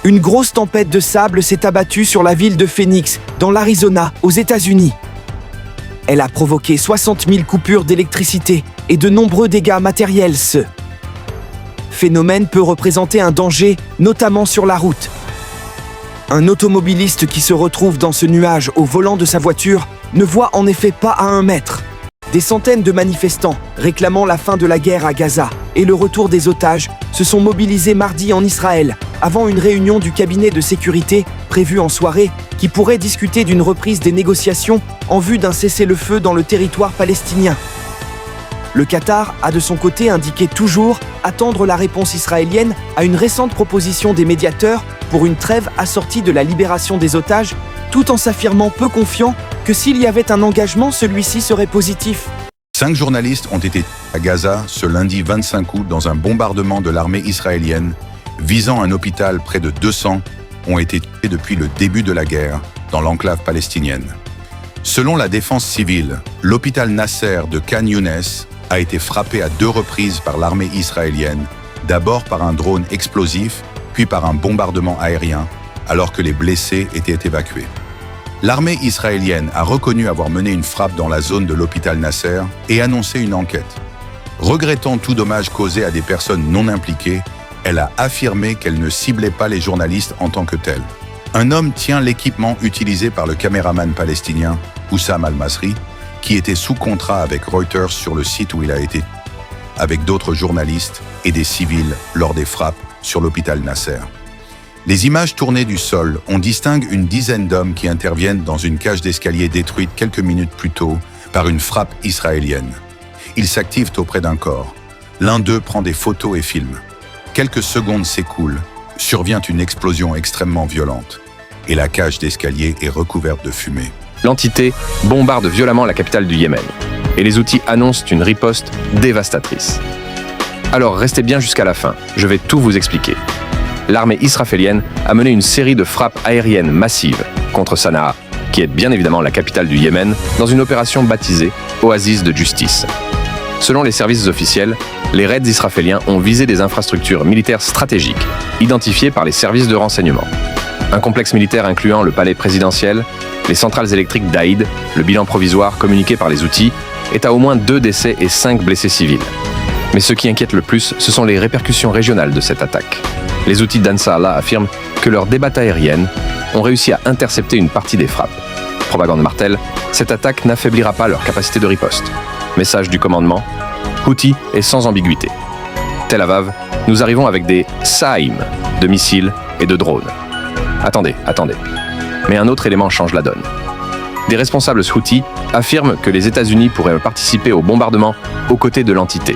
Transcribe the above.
Une grosse tempête de sable s'est abattue sur la ville de Phoenix, dans l'Arizona, aux États-Unis. Elle a provoqué 60 000 coupures d'électricité et de nombreux dégâts matériels. Ce phénomène peut représenter un danger, notamment sur la route. Un automobiliste qui se retrouve dans ce nuage au volant de sa voiture ne voit en effet pas à 1 mètre. Des centaines de manifestants réclamant la fin de la guerre à Gaza et le retour des otages se sont mobilisés mardi en Israël avant une réunion du cabinet de sécurité prévue en soirée qui pourrait discuter d'une reprise des négociations en vue d'un cessez-le-feu dans le territoire palestinien. Le Qatar a de son côté indiqué toujours attendre la réponse israélienne à une récente proposition des médiateurs pour une trêve assortie de la libération des otages, tout en s'affirmant peu confiant que s'il y avait un engagement, celui-ci serait positif. 5 journalistes ont été à Gaza ce lundi 25 août dans un bombardement de l'armée israélienne visant un hôpital. Près de 200 ont été tués depuis le début de la guerre dans l'enclave palestinienne. Selon la défense civile, l'hôpital Nasser de Khan Younes a été frappé à 2 reprises par l'armée israélienne, d'abord par un drone explosif, puis par un bombardement aérien, alors que les blessés étaient évacués. L'armée israélienne a reconnu avoir mené une frappe dans la zone de l'hôpital Nasser et annoncé une enquête. Regrettant tout dommage causé à des personnes non impliquées, elle a affirmé qu'elle ne ciblait pas les journalistes en tant que tels. Un homme tient l'équipement utilisé par le caméraman palestinien Oussam Al-Masri, qui était sous contrat avec Reuters sur le site où il a été, avec d'autres journalistes et des civils lors des frappes sur l'hôpital Nasser. Les images tournées du sol, on distingue une dizaine d'hommes qui interviennent dans une cage d'escalier détruite quelques minutes plus tôt par une frappe israélienne. Ils s'activent auprès d'un corps. L'un d'eux prend des photos et filme. Quelques secondes s'écoulent, survient une explosion extrêmement violente et la cage d'escalier est recouverte de fumée. L'entité bombarde violemment la capitale du Yémen et les outils annoncent une riposte dévastatrice. Alors restez bien jusqu'à la fin, je vais tout vous expliquer. L'armée israélienne a mené une série de frappes aériennes massives contre Sanaa, qui est bien évidemment la capitale du Yémen, dans une opération baptisée Oasis de justice. Selon les services officiels, les raids israéliens ont visé des infrastructures militaires stratégiques, identifiées par les services de renseignement. Un complexe militaire incluant le palais présidentiel, les centrales électriques d'Aïd, le bilan provisoire communiqué par les outils, est à au moins 2 décès et 5 blessés civils. Mais ce qui inquiète le plus, ce sont les répercussions régionales de cette attaque. Les outils d'Ansarallah affirment que leurs débattes aériennes ont réussi à intercepter une partie des frappes. Propagande martèle, cette attaque n'affaiblira pas leur capacité de riposte. Message du commandement, Houthi est sans ambiguïté. Tel Aviv, nous arrivons avec des Saïm de missiles et de drones. Attendez. Mais un autre élément change la donne. Des responsables Houthis affirment que les États-Unis pourraient participer au bombardement aux côtés de l'entité.